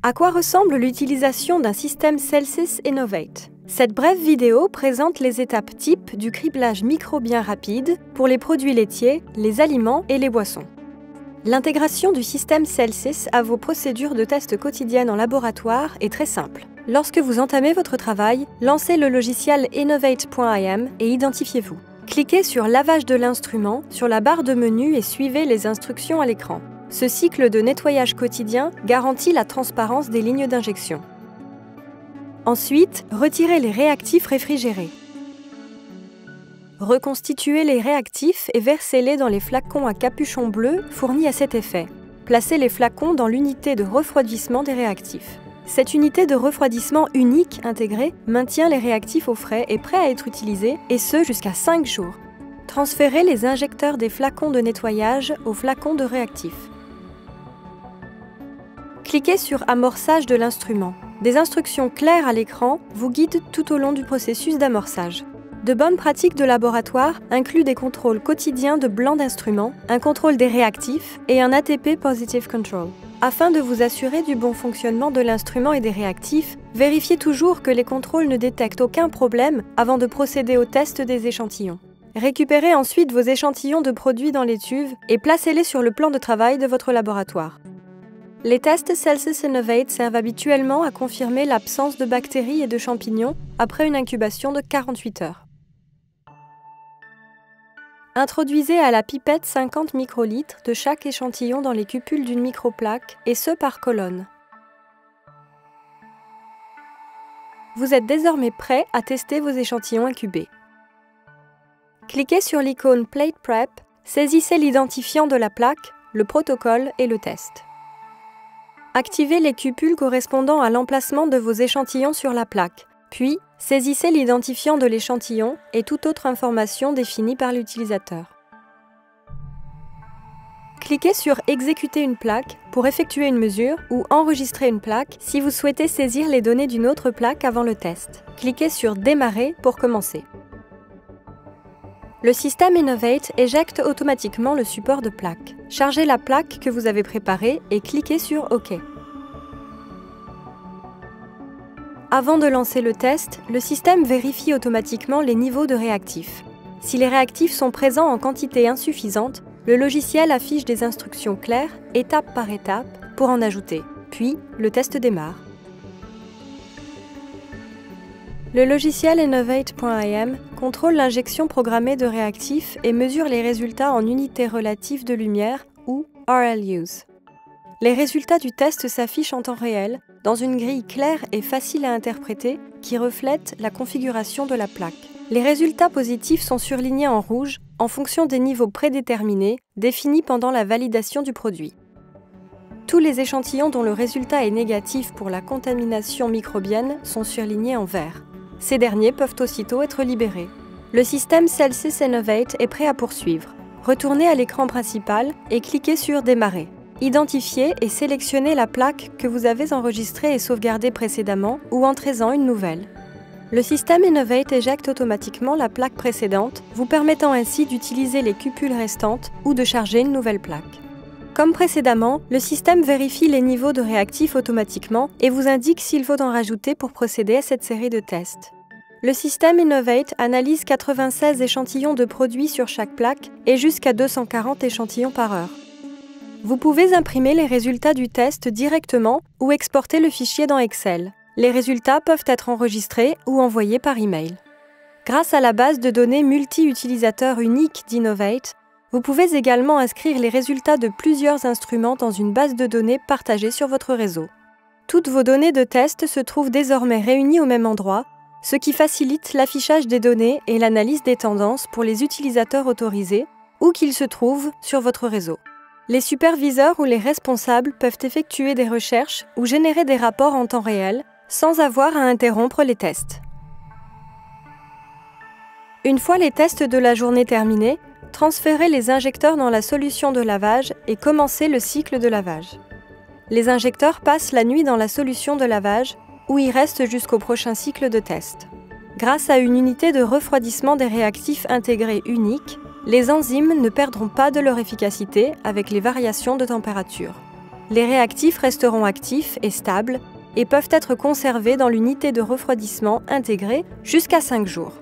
À quoi ressemble l'utilisation d'un système Celsys Innovate? Cette brève vidéo présente les étapes types du criblage microbien rapide pour les produits laitiers, les aliments et les boissons. L'intégration du système Celsys à vos procédures de tests quotidiennes en laboratoire est très simple. Lorsque vous entamez votre travail, lancez le logiciel innovate.im et identifiez-vous. Cliquez sur Lavage de l'instrument sur la barre de menu et suivez les instructions à l'écran. Ce cycle de nettoyage quotidien garantit la transparence des lignes d'injection. Ensuite, retirez les réactifs réfrigérés. Reconstituez les réactifs et versez-les dans les flacons à capuchon bleu fournis à cet effet. Placez les flacons dans l'unité de refroidissement des réactifs. Cette unité de refroidissement unique intégrée maintient les réactifs au frais et prêts à être utilisés, et ce jusqu'à 5 jours. Transférez les injecteurs des flacons de nettoyage aux flacons de réactifs. Cliquez sur Amorçage de l'instrument. Des instructions claires à l'écran vous guident tout au long du processus d'amorçage. De bonnes pratiques de laboratoire incluent des contrôles quotidiens de blanc d'instrument, un contrôle des réactifs et un ATP Positive Control. Afin de vous assurer du bon fonctionnement de l'instrument et des réactifs, vérifiez toujours que les contrôles ne détectent aucun problème avant de procéder au test des échantillons. Récupérez ensuite vos échantillons de produits dans les cuves et placez-les sur le plan de travail de votre laboratoire. Les tests Celsys Innovate servent habituellement à confirmer l'absence de bactéries et de champignons après une incubation de 48 heures. Introduisez à la pipette 50 microlitres de chaque échantillon dans les cupules d'une microplaque, et ce par colonne. Vous êtes désormais prêt à tester vos échantillons incubés. Cliquez sur l'icône Plate Prep, saisissez l'identifiant de la plaque, le protocole et le test. Activez les cupules correspondant à l'emplacement de vos échantillons sur la plaque, puis saisissez l'identifiant de l'échantillon et toute autre information définie par l'utilisateur. Cliquez sur Exécuter une plaque pour effectuer une mesure ou enregistrer une plaque si vous souhaitez saisir les données d'une autre plaque avant le test. Cliquez sur Démarrer pour commencer. Le système Innovate éjecte automatiquement le support de plaque. Chargez la plaque que vous avez préparée et cliquez sur OK. Avant de lancer le test, le système vérifie automatiquement les niveaux de réactifs. Si les réactifs sont présents en quantité insuffisante, le logiciel affiche des instructions claires, étape par étape, pour en ajouter. Puis, le test démarre. Le logiciel innovate.im contrôle l'injection programmée de réactifs et mesure les résultats en unités relatives de lumière ou RLUs. Les résultats du test s'affichent en temps réel, dans une grille claire et facile à interpréter qui reflète la configuration de la plaque. Les résultats positifs sont surlignés en rouge en fonction des niveaux prédéterminés définis pendant la validation du produit. Tous les échantillons dont le résultat est négatif pour la contamination microbienne sont surlignés en vert. Ces derniers peuvent aussitôt être libérés. Le système Celsys Innovate est prêt à poursuivre. Retournez à l'écran principal et cliquez sur Démarrer. Identifiez et sélectionnez la plaque que vous avez enregistrée et sauvegardée précédemment ou entrez-en une nouvelle. Le système Innovate éjecte automatiquement la plaque précédente, vous permettant ainsi d'utiliser les cupules restantes ou de charger une nouvelle plaque. Comme précédemment, le système vérifie les niveaux de réactifs automatiquement et vous indique s'il faut en rajouter pour procéder à cette série de tests. Le système Innovate analyse 96 échantillons de produits sur chaque plaque et jusqu'à 240 échantillons par heure. Vous pouvez imprimer les résultats du test directement ou exporter le fichier dans Excel. Les résultats peuvent être enregistrés ou envoyés par email. Grâce à la base de données multi-utilisateurs unique d'Innovate, vous pouvez également inscrire les résultats de plusieurs instruments dans une base de données partagée sur votre réseau. Toutes vos données de test se trouvent désormais réunies au même endroit, ce qui facilite l'affichage des données et l'analyse des tendances pour les utilisateurs autorisés, où qu'ils se trouvent sur votre réseau. Les superviseurs ou les responsables peuvent effectuer des recherches ou générer des rapports en temps réel, sans avoir à interrompre les tests. Une fois les tests de la journée terminés, transférez les injecteurs dans la solution de lavage et commencez le cycle de lavage. Les injecteurs passent la nuit dans la solution de lavage, où ils restent jusqu'au prochain cycle de test. Grâce à une unité de refroidissement des réactifs intégrée unique, les enzymes ne perdront pas de leur efficacité avec les variations de température. Les réactifs resteront actifs et stables et peuvent être conservés dans l'unité de refroidissement intégrée jusqu'à 5 jours.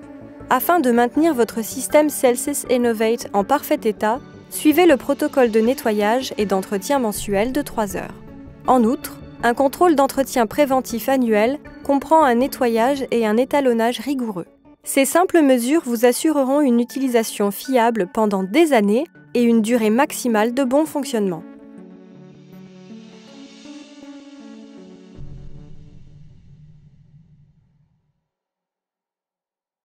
Afin de maintenir votre système Celsys Innovate en parfait état, suivez le protocole de nettoyage et d'entretien mensuel de 3 heures. En outre, un contrôle d'entretien préventif annuel comprend un nettoyage et un étalonnage rigoureux. Ces simples mesures vous assureront une utilisation fiable pendant des années et une durée maximale de bon fonctionnement.